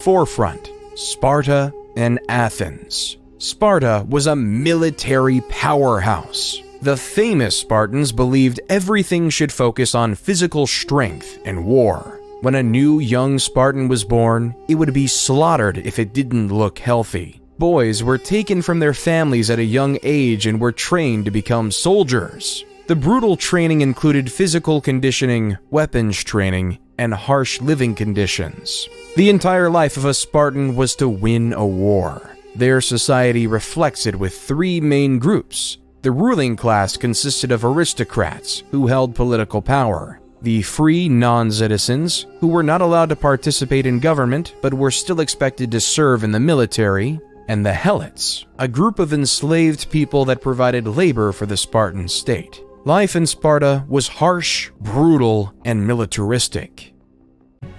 Forefront: Sparta and Athens. Sparta was a military powerhouse. The famous Spartans believed everything should focus on physical strength and war. When a new young Spartan was born, it would be slaughtered if it didn't look healthy. Boys were taken from their families at a young age and were trained to become soldiers. The brutal training included physical conditioning, weapons training, and harsh living conditions. The entire life of a Spartan was to win a war. Their society reflects it with three main groups. The ruling class consisted of aristocrats who held political power, the free non-citizens who were not allowed to participate in government but were still expected to serve in the military, and the helots, a group of enslaved people that provided labor for the Spartan state. Life in Sparta was harsh, brutal, and militaristic.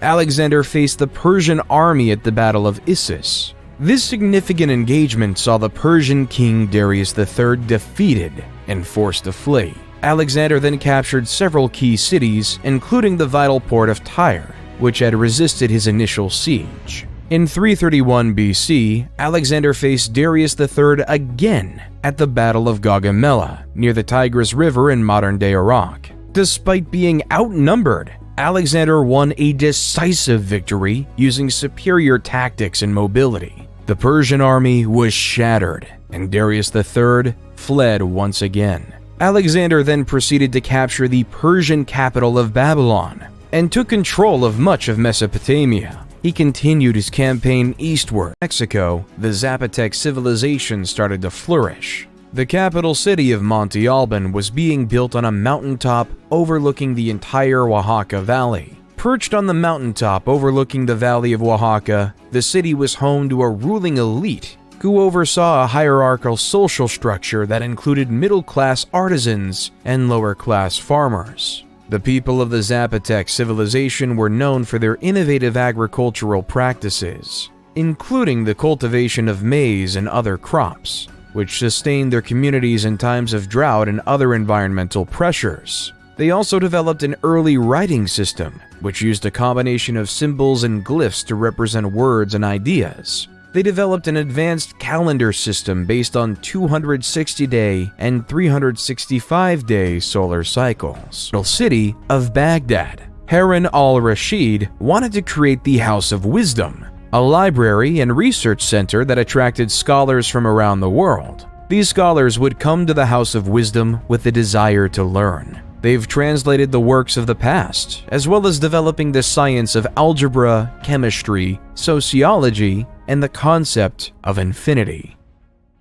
Alexander faced the Persian army at the Battle of Issus. This significant engagement saw the Persian king Darius III defeated and forced to flee. Alexander then captured several key cities, including the vital port of Tyre, which had resisted his initial siege. In 331 BC, Alexander faced Darius III again at the Battle of Gaugamela, near the Tigris River in modern-day Iraq. Despite being outnumbered, Alexander won a decisive victory using superior tactics and mobility. The Persian army was shattered, and Darius III fled once again. Alexander then proceeded to capture the Persian capital of Babylon and took control of much of Mesopotamia. He continued his campaign eastward. In Mexico, the Zapotec civilization started to flourish. The capital city of Monte Alban was being built on a mountaintop overlooking the entire Oaxaca Valley. Perched on the mountaintop overlooking the Valley of Oaxaca, the city was home to a ruling elite who oversaw a hierarchical social structure that included middle-class artisans and lower-class farmers. The people of the Zapotec civilization were known for their innovative agricultural practices, including the cultivation of maize and other crops, which sustained their communities in times of drought and other environmental pressures. They also developed an early writing system, which used a combination of symbols and glyphs to represent words and ideas. They developed an advanced calendar system based on 260-day and 365-day solar cycles. The city of Baghdad. Harun al-Rashid wanted to create the House of Wisdom, a library and research center that attracted scholars from around the world. These scholars would come to the House of Wisdom with the desire to learn. They've translated the works of the past, as well as developing the science of algebra, chemistry, sociology, and the concept of infinity.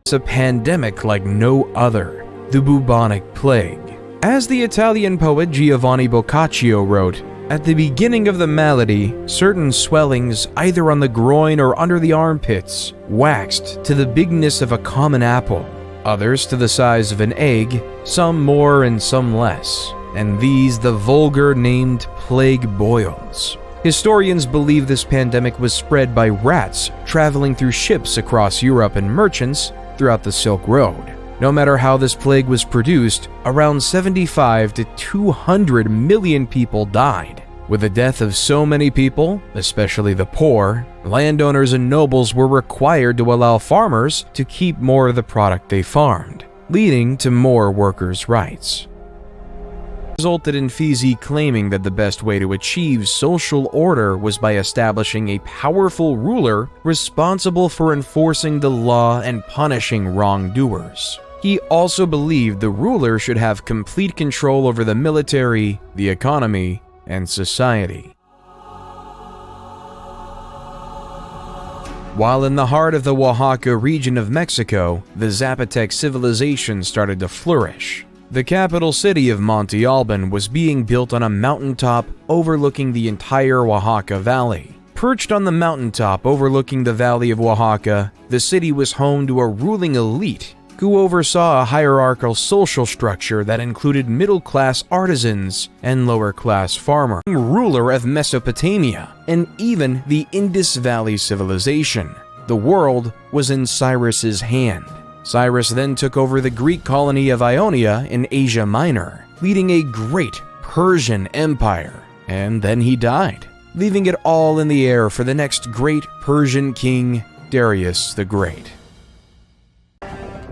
It's a pandemic like no other, the bubonic plague. As the Italian poet Giovanni Boccaccio wrote, at the beginning of the malady, certain swellings either on the groin or under the armpits waxed to the bigness of a common apple, others to the size of an egg, some more and some less, and these the vulgar named plague boils. Historians believe this pandemic was spread by rats traveling through ships across Europe and merchants throughout the Silk Road. No matter how this plague was produced, around 75 to 200 million people died. With the death of so many people, especially the poor, landowners and nobles were required to allow farmers to keep more of the product they farmed, leading to more workers' rights. Resulted in Fizi claiming that the best way to achieve social order was by establishing a powerful ruler responsible for enforcing the law and punishing wrongdoers. He also believed the ruler should have complete control over the military, the economy, and society. While in the heart of the Oaxaca region of Mexico, the Zapotec civilization started to flourish. The capital city of Monte Alban was being built on a mountaintop overlooking the entire Oaxaca Valley. Perched on the mountaintop overlooking the Valley of Oaxaca, the city was home to a ruling elite who oversaw a hierarchical social structure that included middle-class artisans and lower-class farmers. Ruler of Mesopotamia, and even the Indus Valley civilization. The world was in Cyrus's hand. Cyrus then took over the Greek colony of Ionia in Asia Minor, leading a great Persian empire, and then he died. leaving it all in the air for the next great Persian king, Darius the Great.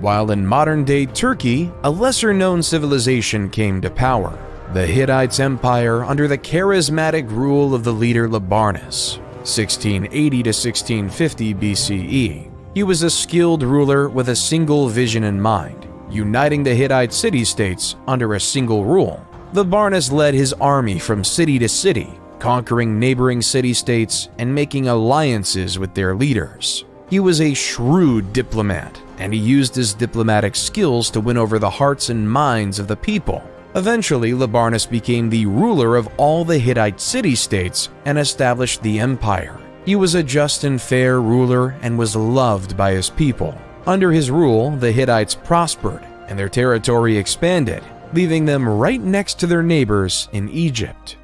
While in modern-day Turkey, a lesser-known civilization came to power, the Hittite Empire under the charismatic rule of the leader Labarnus, 1680 to 1650 BCE. He was a skilled ruler with a single vision in mind, uniting the Hittite city-states under a single rule. Labarnus led his army from city to city, conquering neighboring city-states and making alliances with their leaders. He was a shrewd diplomat, and he used his diplomatic skills to win over the hearts and minds of the people. Eventually, Labarnus became the ruler of all the Hittite city-states and established the empire. He was a just and fair ruler and was loved by his people. Under his rule, the Hittites prospered and their territory expanded, leaving them right next to their neighbors in Egypt.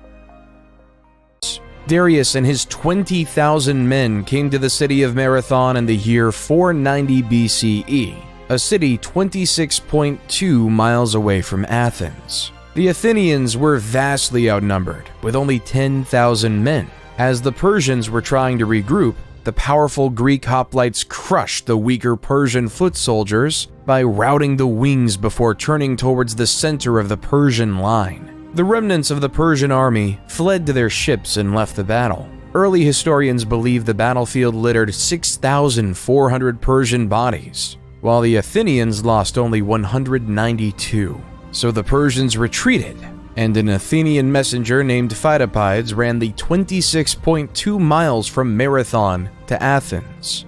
Darius and his 20,000 men came to the city of Marathon in the year 490 BCE, a city 26.2 miles away from Athens. The Athenians were vastly outnumbered, with only 10,000 men. As the Persians were trying to regroup, the powerful Greek hoplites crushed the weaker Persian foot soldiers by routing the wings before turning towards the center of the Persian line. The remnants of the Persian army fled to their ships and left the battle. Early historians believe the battlefield littered 6,400 Persian bodies, while the Athenians lost only 192. So the Persians retreated, and an Athenian messenger named Pheidippides ran the 26.2 miles from Marathon to Athens,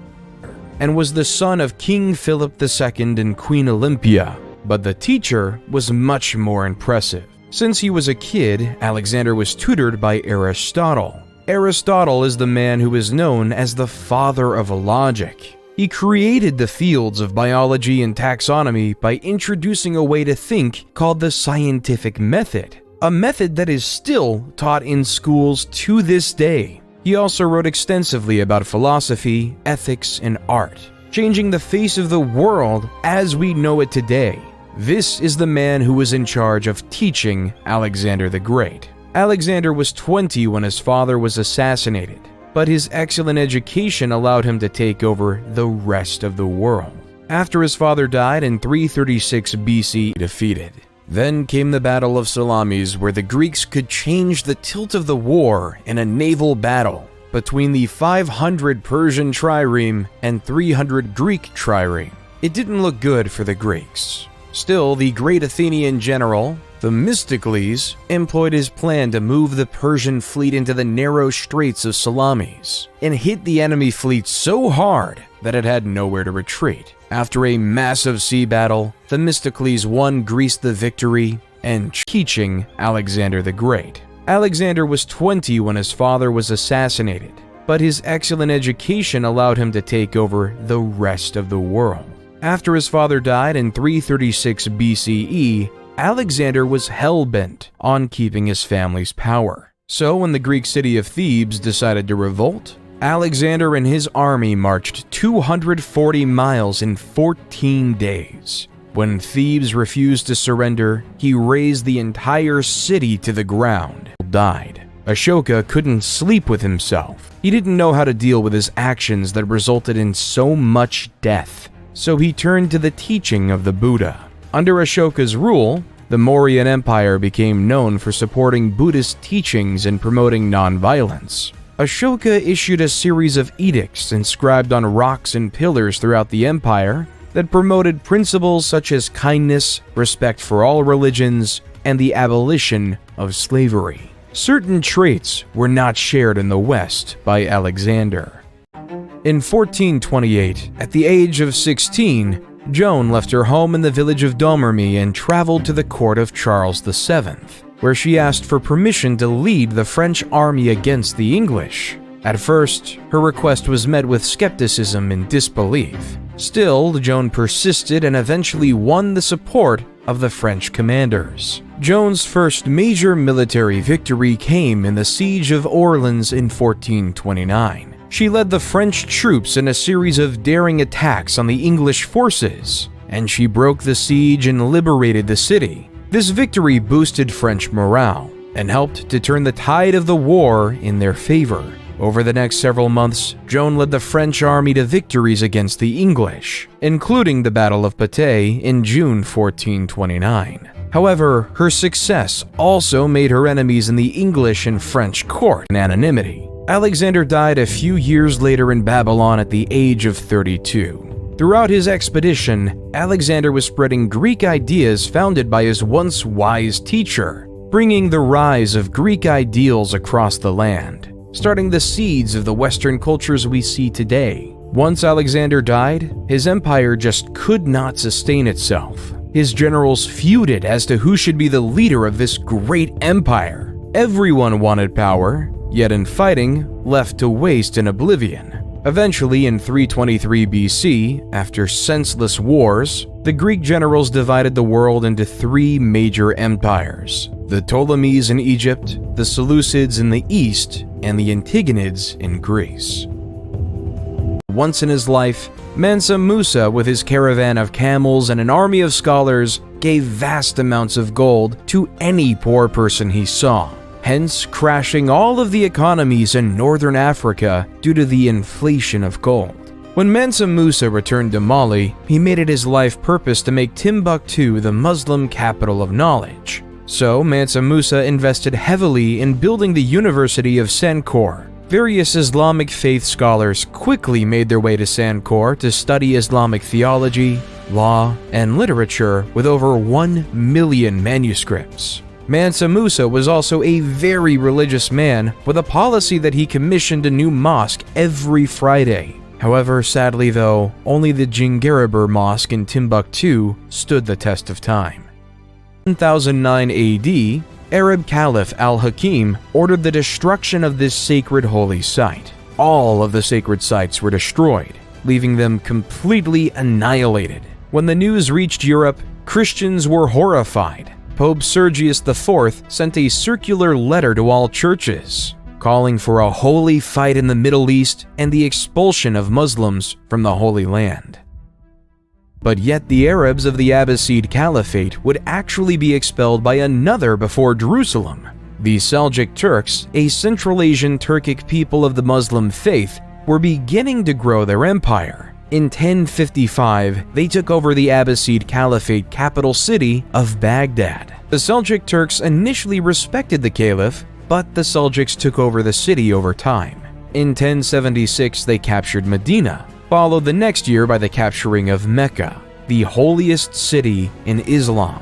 and was the son of King Philip II and Queen Olympia. But the teacher was much more impressive. Since he was a kid, Alexander was tutored by Aristotle. Aristotle is the man who is known as the father of logic. He created the fields of biology and taxonomy by introducing a way to think called the scientific method, a method that is still taught in schools to this day. He also wrote extensively about philosophy, ethics, and art, changing the face of the world as we know it today. This is the man who was in charge of teaching Alexander the Great. Alexander was 20 when his father was assassinated, but his excellent education allowed him to take over the rest of the world. After his father died in 336 BC, defeated. Then came the Battle of Salamis, where the Greeks could change the tilt of the war in a naval battle between the 500 Persian trireme and 300 Greek trireme. It didn't look good for the Greeks. Still, the great Athenian general, Themistocles, employed his plan to move the Persian fleet into the narrow straits of Salamis and hit the enemy fleet so hard that it had nowhere to retreat. After a massive sea battle, Themistocles won Greece the victory and teaching Alexander the Great. Alexander was 20 when his father was assassinated, but his excellent education allowed him to take over the rest of the world. After his father died in 336 BCE, Alexander was hell-bent on keeping his family's power. So when the Greek city of Thebes decided to revolt, Alexander and his army marched 240 miles in 14 days. When Thebes refused to surrender, he razed the entire city to the ground. Died. Ashoka couldn't sleep with himself. He didn't know how to deal with his actions that resulted in so much death. So he turned to the teaching of the Buddha. Under Ashoka's rule, the Mauryan Empire became known for supporting Buddhist teachings and promoting nonviolence. Ashoka issued a series of edicts inscribed on rocks and pillars throughout the empire that promoted principles such as kindness, respect for all religions, and the abolition of slavery. Certain traits were not shared in the West by Alexander. In 1428, at the age of 16, Joan left her home in the village of Domremy and traveled to the court of Charles VII, where she asked for permission to lead the French army against the English. At first, her request was met with skepticism and disbelief. Still, Joan persisted and eventually won the support of the French commanders. Joan's first major military victory came in the Siege of Orleans in 1429. She led the French troops in a series of daring attacks on the English forces, and she broke the siege and liberated the city. This victory boosted French morale, and helped to turn the tide of the war in their favor. Over the next several months, Joan led the French army to victories against the English, including the Battle of Patay in June 1429. However, her success also made her enemies in the English and French court an anonymity. Alexander died a few years later in Babylon at the age of 32. Throughout his expedition, Alexander was spreading Greek ideas founded by his once wise teacher, bringing the rise of Greek ideals across the land, starting the seeds of the Western cultures we see today. Once Alexander died, his empire just could not sustain itself. His generals feuded as to who should be the leader of this great empire. Everyone wanted power, yet in fighting, left to waste in oblivion. Eventually, in 323 BC, after senseless wars, the Greek generals divided the world into three major empires: the Ptolemies in Egypt, the Seleucids in the east, and the Antigonids in Greece. Once in his life, Mansa Musa, with his caravan of camels and an army of scholars, gave vast amounts of gold to any poor person he saw, hence crashing all of the economies in northern Africa due to the inflation of gold. When Mansa Musa returned to Mali, he made it his life purpose to make Timbuktu the Muslim capital of knowledge. So Mansa Musa invested heavily in building the University of Sankore. Various Islamic faith scholars quickly made their way to Sankore to study Islamic theology, law, and literature with over 1 million manuscripts. Mansa Musa was also a very religious man with a policy that he commissioned a new mosque every Friday. However, sadly though, only the Djingaribur Mosque in Timbuktu stood the test of time. In 1009 AD, Arab Caliph al-Hakim ordered the destruction of this sacred holy site. All of the sacred sites were destroyed, leaving them completely annihilated. When the news reached Europe, Christians were horrified. Pope Sergius IV sent a circular letter to all churches, calling for a holy fight in the Middle East and the expulsion of Muslims from the Holy Land. But yet the Arabs of the Abbasid Caliphate would actually be expelled by another before Jerusalem. The Seljuk Turks, a Central Asian Turkic people of the Muslim faith, were beginning to grow their empire. In 1055, they took over the Abbasid Caliphate capital city of Baghdad. The Seljuk Turks initially respected the Caliph, but the Seljuks took over the city over time. In 1076, they captured Medina, followed the next year by the capturing of Mecca, the holiest city in Islam.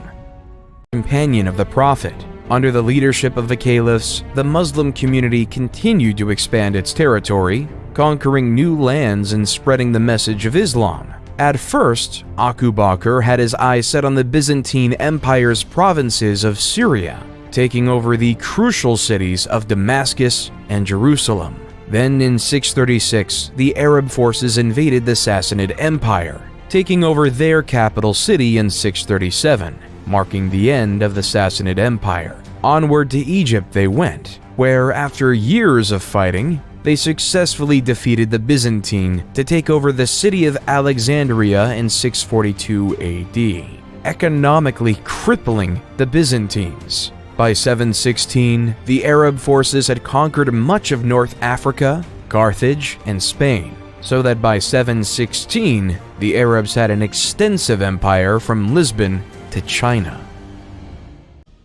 Companion of the Prophet. Under the leadership of the caliphs, the Muslim community continued to expand its territory, conquering new lands and spreading the message of Islam. At first, Abu Bakr had his eyes set on the Byzantine Empire's provinces of Syria, taking over the crucial cities of Damascus and Jerusalem. Then in 636, the Arab forces invaded the Sassanid Empire, taking over their capital city in 637, marking the end of the Sassanid Empire. Onward to Egypt they went, where after years of fighting, they successfully defeated the Byzantine to take over the city of Alexandria in 642 AD, economically crippling the Byzantines. By 716, the Arab forces had conquered much of North Africa, Carthage, and Spain, so that by 716, the Arabs had an extensive empire from Lisbon to China.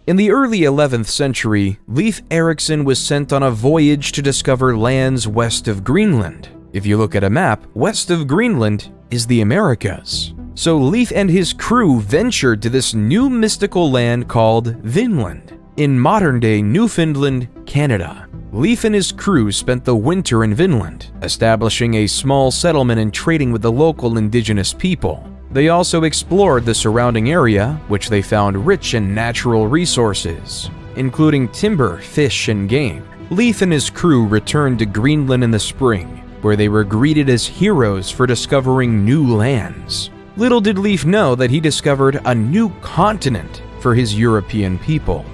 In the early 11th century, Leif Erikson was sent on a voyage to discover lands west of Greenland. If you look at a map, west of Greenland is the Americas. So Leif and his crew ventured to this new mystical land called Vinland, in modern-day Newfoundland, Canada. Leif and his crew spent the winter in Vinland, establishing a small settlement and trading with the local indigenous people. They also explored the surrounding area, which they found rich in natural resources, including timber, fish, and game. Leif and his crew returned to Greenland in the spring, where they were greeted as heroes for discovering new lands. Little did Leif know that he discovered a new continent for his European people.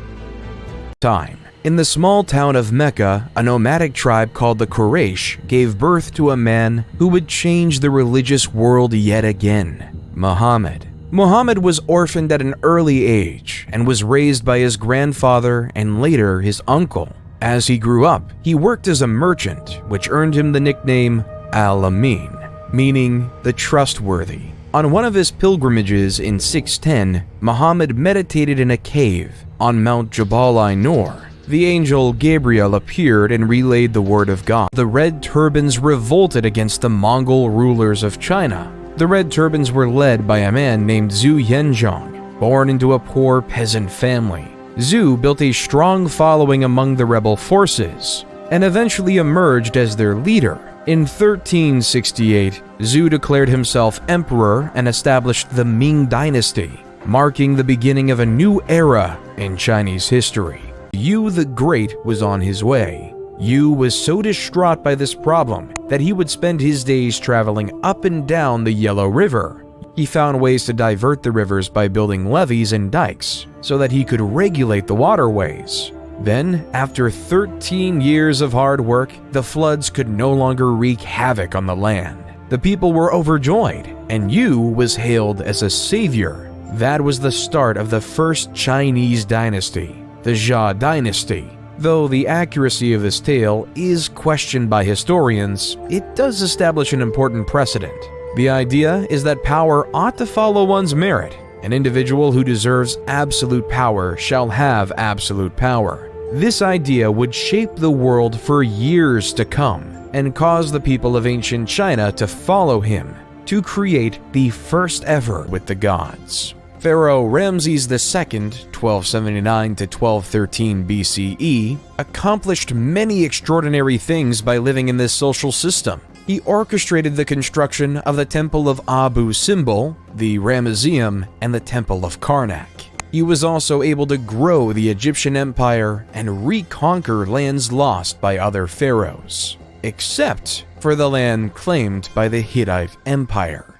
In the small town of Mecca, a nomadic tribe called the Quraysh gave birth to a man who would change the religious world yet again, Muhammad. Muhammad was orphaned at an early age and was raised by his grandfather and later his uncle. As he grew up, he worked as a merchant, which earned him the nickname Al-Amin, meaning the trustworthy. On one of his pilgrimages in 610, Muhammad meditated in a cave on Mount Jabal Nur. The angel Gabriel appeared and relayed the word of God. The Red Turbans revolted against the Mongol rulers of China. The Red Turbans were led by a man named Zhu Yanzhong, born into a poor peasant family. Zhu built a strong following among the rebel forces and eventually emerged as their leader. In 1368, Zhu declared himself emperor and established the Ming dynasty, marking the beginning of a new era in Chinese history. Yu the Great was on his way. Yu was so distraught by this problem that he would spend his days traveling up and down the Yellow River. He found ways to divert the rivers by building levees and dikes so that he could regulate the waterways. Then, after 13 years of hard work, the floods could no longer wreak havoc on the land. The people were overjoyed, and Yu was hailed as a savior. That was the start of the first Chinese dynasty, the Jia dynasty. Though the accuracy of this tale is questioned by historians, it does establish an important precedent. The idea is that power ought to follow one's merit. An individual who deserves absolute power shall have absolute power. This idea would shape the world for years to come and cause the people of ancient China to follow him to create the first ever with the gods. Pharaoh Ramses II, 1279 to 1213 BCE, accomplished many extraordinary things by living in this social system. He orchestrated the construction of the Temple of Abu Simbel, the Ramesseum, and the Temple of Karnak. He was also able to grow the Egyptian Empire and reconquer lands lost by other pharaohs, except for the land claimed by the Hittite Empire.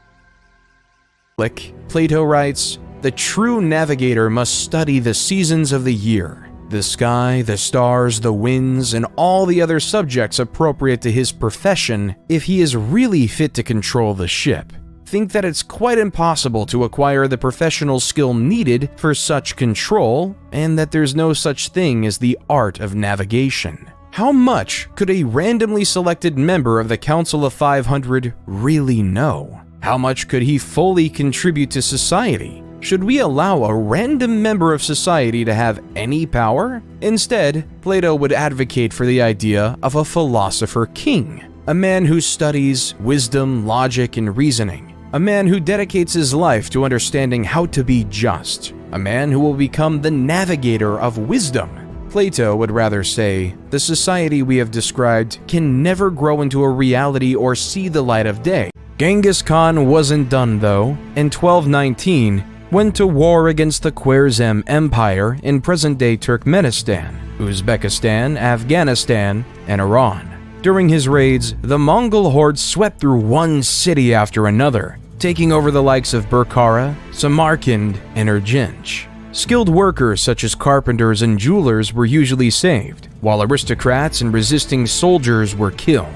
Plato writes, "The true navigator must study the seasons of the year, the sky, the stars, the winds, and all the other subjects appropriate to his profession if he is really fit to control the ship. Think that it's quite impossible to acquire the professional skill needed for such control, and that there's no such thing as the art of navigation. How much could a randomly selected member of the Council of 500 really know? How much could he fully contribute to society? Should we allow a random member of society to have any power? Instead, Plato would advocate for the idea of a philosopher king, a man who studies wisdom, logic, and reasoning, a man who dedicates his life to understanding how to be just, a man who will become the navigator of wisdom. Plato would rather say, the society we have described can never grow into a reality or see the light of day. Genghis Khan wasn't done though. In 1219, went to war against the Khwarezm Empire in present-day Turkmenistan, Uzbekistan, Afghanistan, and Iran. During his raids, the Mongol hordes swept through one city after another, taking over the likes of Bukhara, Samarkand, and Urgench. Skilled workers such as carpenters and jewelers were usually saved, while aristocrats and resisting soldiers were killed.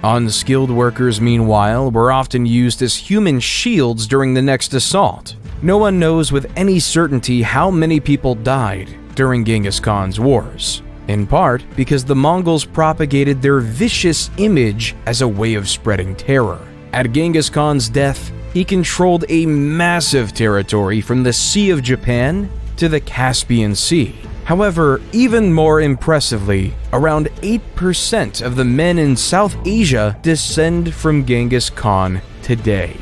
Unskilled workers, meanwhile, were often used as human shields during the next assault. No one knows with any certainty how many people died during Genghis Khan's wars, in part because the Mongols propagated their vicious image as a way of spreading terror. At Genghis Khan's death, he controlled a massive territory from the Sea of Japan to the Caspian Sea. However, even more impressively, around 8% of the men in South Asia descend from Genghis Khan today.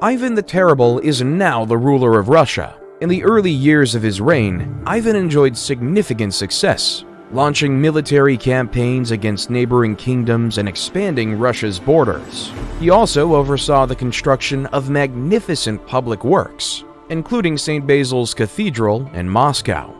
Ivan the Terrible is now the ruler of Russia. In the early years of his reign, Ivan enjoyed significant success, launching military campaigns against neighboring kingdoms and expanding Russia's borders. He also oversaw the construction of magnificent public works, including St. Basil's Cathedral in Moscow.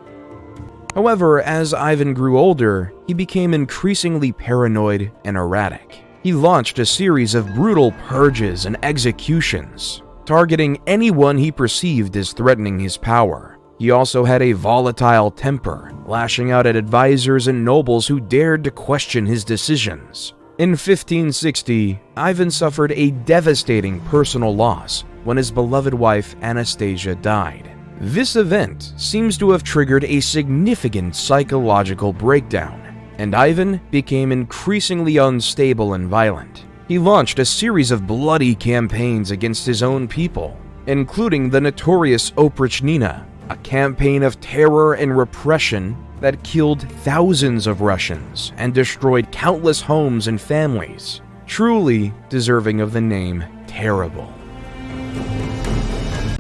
However, as Ivan grew older, he became increasingly paranoid and erratic. He launched a series of brutal purges and executions, targeting anyone he perceived as threatening his power. He also had a volatile temper, lashing out at advisors and nobles who dared to question his decisions. In 1560, Ivan suffered a devastating personal loss when his beloved wife Anastasia died. This event seems to have triggered a significant psychological breakdown, and Ivan became increasingly unstable and violent. He launched a series of bloody campaigns against his own people, including the notorious Oprichnina, a campaign of terror and repression that killed thousands of Russians and destroyed countless homes and families, truly deserving of the name terrible.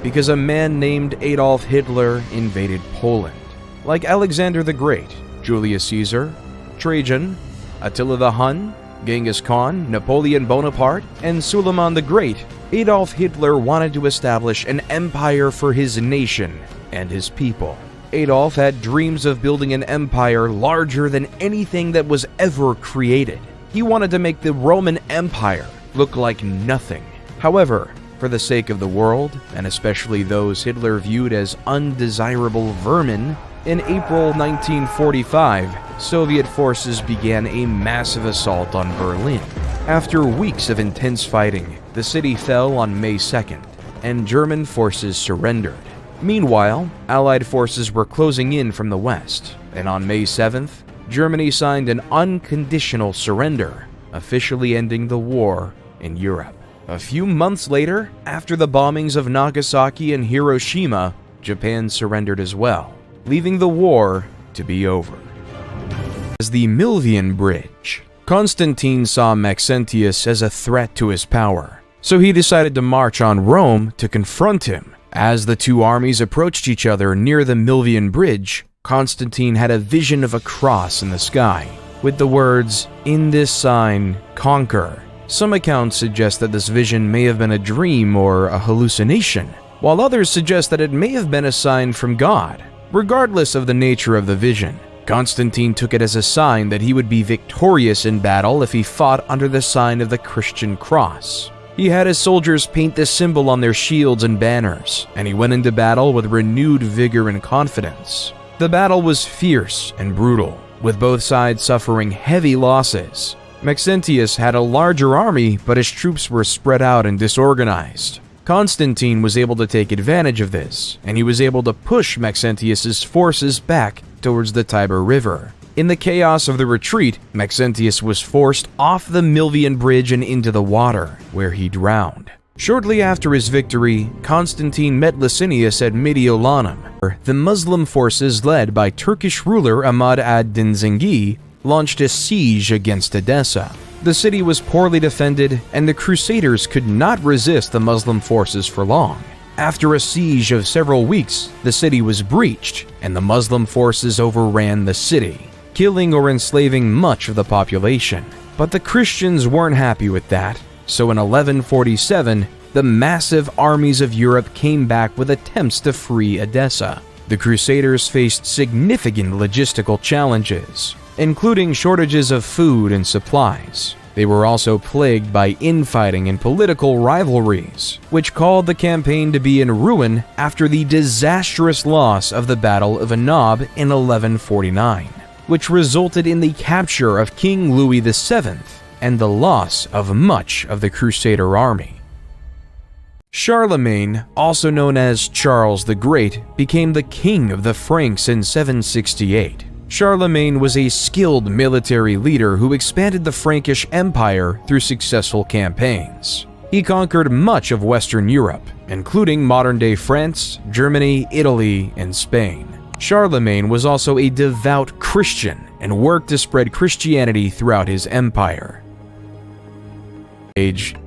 Because a man named Adolf Hitler invaded Poland. Like Alexander the Great, Julius Caesar, Trajan, Attila the Hun, Genghis Khan, Napoleon Bonaparte, and Suleiman the Great, Adolf Hitler wanted to establish an empire for his nation and his people. Adolf had dreams of building an empire larger than anything that was ever created. He wanted to make the Roman Empire look like nothing. However, for the sake of the world, and especially those Hitler viewed as undesirable vermin, in April 1945, Soviet forces began a massive assault on Berlin. After weeks of intense fighting, the city fell on May 2nd, and German forces surrendered. Meanwhile, Allied forces were closing in from the west, and on May 7th, Germany signed an unconditional surrender, officially ending the war in Europe. A few months later, after the bombings of Nagasaki and Hiroshima, Japan surrendered as well, leaving the war to be over. As the Milvian Bridge, Constantine saw Maxentius as a threat to his power, so he decided to march on Rome to confront him. As the two armies approached each other near the Milvian Bridge, Constantine had a vision of a cross in the sky, with the words, "In this sign, conquer." Some accounts suggest that this vision may have been a dream or a hallucination, while others suggest that it may have been a sign from God. Regardless of the nature of the vision, Constantine took it as a sign that he would be victorious in battle if he fought under the sign of the Christian cross. He had his soldiers paint this symbol on their shields and banners, and he went into battle with renewed vigor and confidence. The battle was fierce and brutal, with both sides suffering heavy losses. Maxentius had a larger army, but his troops were spread out and disorganized. Constantine was able to take advantage of this, and he was able to push Maxentius's forces back towards the Tiber River. In the chaos of the retreat, Maxentius was forced off the Milvian Bridge and into the water, where he drowned. Shortly after his victory, Constantine met Licinius at Mediolanum. The Muslim forces led by Turkish ruler Ahmad ad-Din Zengi launched a siege against Edessa. The city was poorly defended, and the Crusaders could not resist the Muslim forces for long. After a siege of several weeks, the city was breached, and the Muslim forces overran the city, killing or enslaving much of the population. But the Christians weren't happy with that, so in 1147, the massive armies of Europe came back with attempts to free Edessa. The Crusaders faced significant logistical challenges, including shortages of food and supplies. They were also plagued by infighting and political rivalries, which called the campaign to be in ruin after the disastrous loss of the Battle of Anab in 1149, which resulted in the capture of King Louis VII and the loss of much of the Crusader army. Charlemagne, also known as Charles the Great, became the king of the Franks in 768. Charlemagne was a skilled military leader who expanded the Frankish Empire through successful campaigns. He conquered much of Western Europe, including modern-day France, Germany, Italy, and Spain. Charlemagne was also a devout Christian and worked to spread Christianity throughout his empire.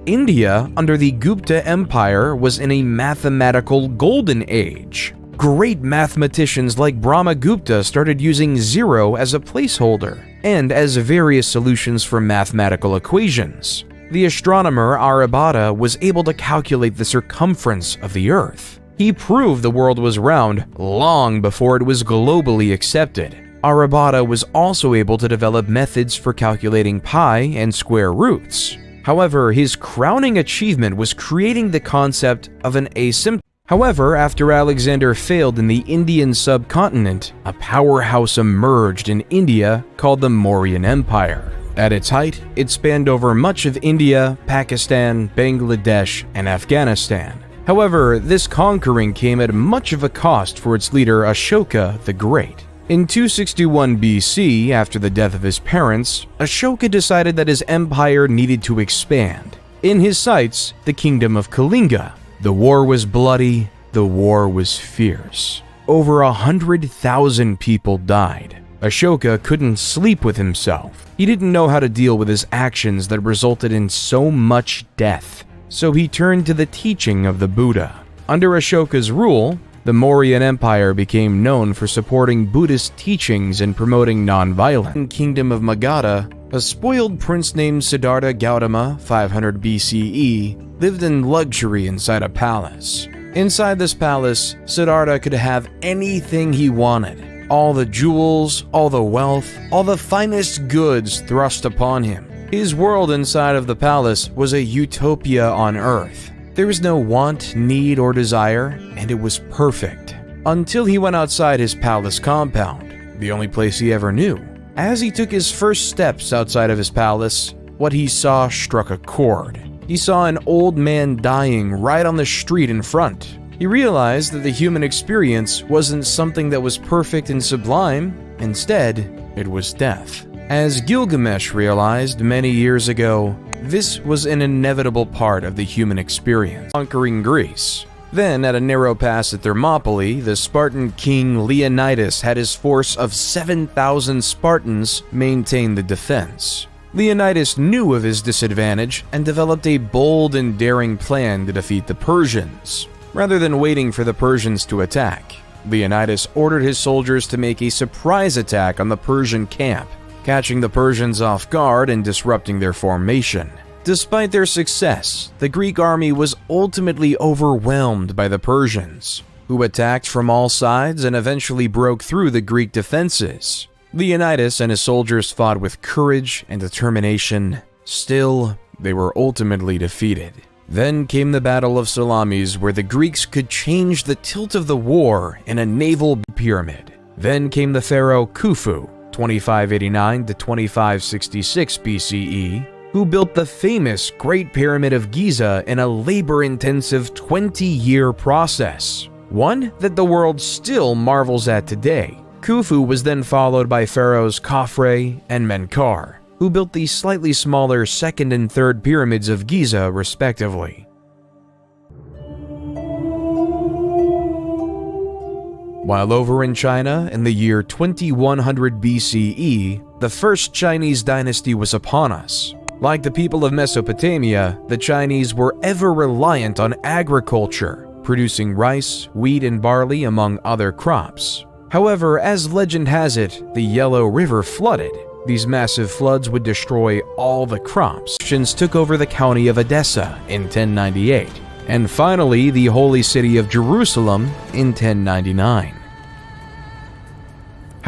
India, under the Gupta Empire, was in a mathematical golden age. Great mathematicians like Brahmagupta started using zero as a placeholder and as various solutions for mathematical equations. The astronomer Aryabhata was able to calculate the circumference of the Earth. He proved the world was round long before it was globally accepted. Aryabhata was also able to develop methods for calculating pi and square roots. However, his crowning achievement was creating the concept of an asymptote. However, after Alexander failed in the Indian subcontinent, a powerhouse emerged in India called the Mauryan Empire. At its height, it spanned over much of India, Pakistan, Bangladesh, and Afghanistan. However, this conquering came at much of a cost for its leader Ashoka the Great. In 261 BC, after the death of his parents, Ashoka decided that his empire needed to expand. In his sights, the kingdom of Kalinga. The war was bloody, the war was fierce. Over 100,000 people died. Ashoka couldn't sleep with himself. He didn't know how to deal with his actions that resulted in so much death. So he turned to the teaching of the Buddha. Under Ashoka's rule, the Mauryan Empire became known for supporting Buddhist teachings and promoting nonviolence. In the kingdom of Magadha, a spoiled prince named Siddhartha Gautama, 500 BCE, lived in luxury inside a palace. Inside this palace, Siddhartha could have anything he wanted. All the jewels, all the wealth, all the finest goods thrust upon him. His world inside of the palace was a utopia on earth. There was no want, need, or desire, and it was perfect. Until he went outside his palace compound, the only place he ever knew. As he took his first steps outside of his palace, what he saw struck a chord. He saw an old man dying right on the street in front. He realized that the human experience wasn't something that was perfect and sublime. Instead, it was death. As Gilgamesh realized many years ago, this was an inevitable part of the human experience. Conquering Greece. Then, at a narrow pass at Thermopylae, the Spartan king Leonidas had his force of 7,000 Spartans maintain the defense. Leonidas knew of his disadvantage and developed a bold and daring plan to defeat the Persians. Rather than waiting for the Persians to attack, Leonidas ordered his soldiers to make a surprise attack on the Persian camp, catching the Persians off guard and disrupting their formation. Despite their success, the Greek army was ultimately overwhelmed by the Persians, who attacked from all sides and eventually broke through the Greek defenses. Leonidas and his soldiers fought with courage and determination. Still, they were ultimately defeated. Then came the Battle of Salamis, where the Greeks could change the tilt of the war in a naval pyramid. Then came the pharaoh Khufu, 2589 to 2566 BCE, who built the famous Great Pyramid of Giza in a labor-intensive 20-year process, one that the world still marvels at today. Khufu was then followed by pharaohs Khafre and Menkaure, who built the slightly smaller second and third pyramids of Giza respectively. While over in China in the year 2100 BCE, the first Chinese dynasty was upon us. Like the people of Mesopotamia, the Chinese were ever reliant on agriculture, producing rice, wheat, and barley among other crops. However, as legend has it, the Yellow River flooded. These massive floods would destroy all the crops. Christians took over the county of Edessa in 1098, and finally the holy city of Jerusalem in 1099.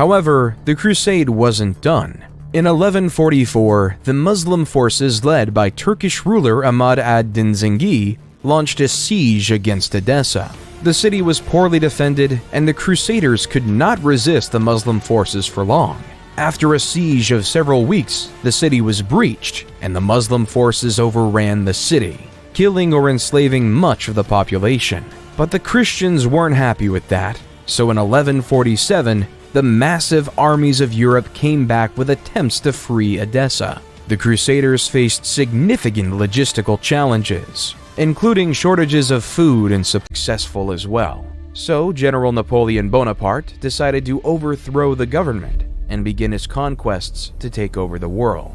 However, the crusade wasn't done. In 1144, the Muslim forces led by Turkish ruler Ahmad ad-Din Zengi launched a siege against Edessa. The city was poorly defended, and the Crusaders could not resist the Muslim forces for long. After a siege of several weeks, the city was breached, and the Muslim forces overran the city, killing or enslaving much of the population. But the Christians weren't happy with that, so in 1147, the massive armies of Europe came back with attempts to free Edessa. The Crusaders faced significant logistical challenges, including shortages of food and successful as well. So General Napoleon Bonaparte decided to overthrow the government and begin his conquests to take over the world.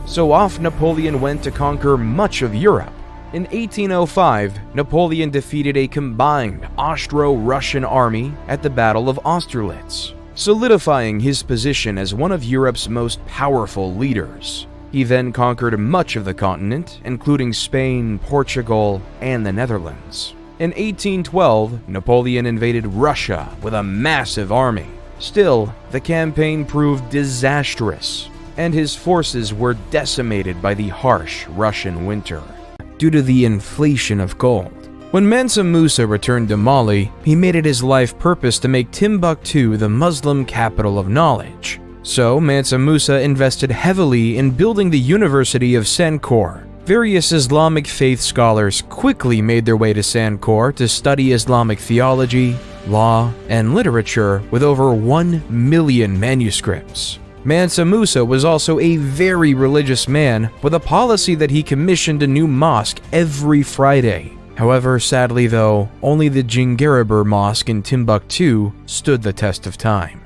So off Napoleon went to conquer much of Europe. In 1805, Napoleon defeated a combined Austro-Russian army at the Battle of Austerlitz, solidifying his position as one of Europe's most powerful leaders. He then conquered much of the continent, including Spain, Portugal, and the Netherlands. In 1812, Napoleon invaded Russia with a massive army. Still, the campaign proved disastrous, and his forces were decimated by the harsh Russian winter due to the inflation of gold. When Mansa Musa returned to Mali, he made it his life purpose to make Timbuktu the Muslim capital of knowledge. So Mansa Musa invested heavily in building the University of Sankore, Various Islamic faith scholars quickly made their way to Sankor to study Islamic theology, law, and literature with over 1 million manuscripts. Mansa Musa was also a very religious man with a policy that he commissioned a new mosque every Friday. However, sadly though, only the Djinguereber Mosque in Timbuktu stood the test of time.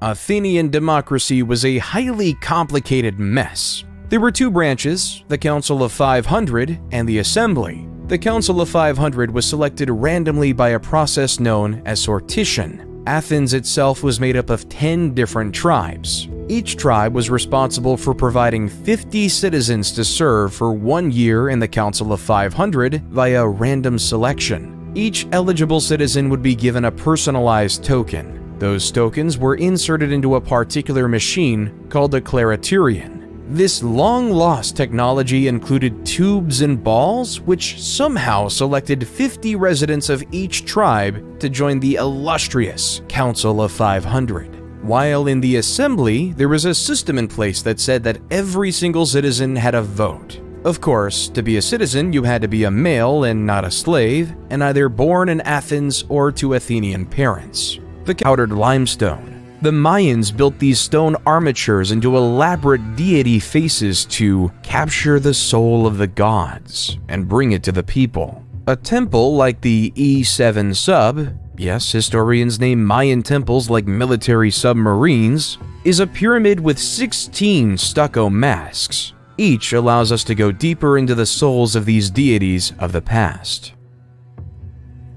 Athenian democracy was a highly complicated mess. There were two branches, the Council of 500 and the Assembly. The Council of 500 was selected randomly by a process known as sortition. Athens itself was made up of 10 different tribes. Each tribe was responsible for providing 50 citizens to serve for 1 year in the Council of 500 via random selection. Each eligible citizen would be given a personalized token. Those tokens were inserted into a particular machine called a clariturion. This long-lost technology included tubes and balls, which somehow selected 50 residents of each tribe to join the illustrious Council of 500. While in the Assembly, there was a system in place that said that every single citizen had a vote. Of course, to be a citizen, you had to be a male and not a slave, and either born in Athens or to Athenian parents. The powdered limestone. The Mayans built these stone armatures into elaborate deity faces to capture the soul of the gods and bring it to the people. A temple like the E7 sub, yes, historians name Mayan temples like military submarines, is a pyramid with 16 stucco masks. Each allows us to go deeper into the souls of these deities of the past.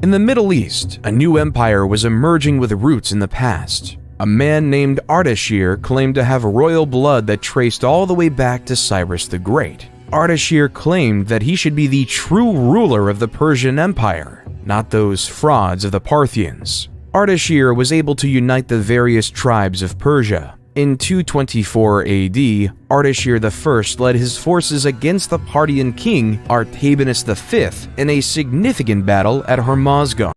In the Middle East, a new empire was emerging with roots in the past. A man named Ardashir claimed to have royal blood that traced all the way back to Cyrus the Great. Ardashir claimed that he should be the true ruler of the Persian Empire, not those frauds of the Parthians. Ardashir was able to unite the various tribes of Persia. In 224 AD, Ardashir I led his forces against the Parthian king Artabanus V in a significant battle at Hormozgan.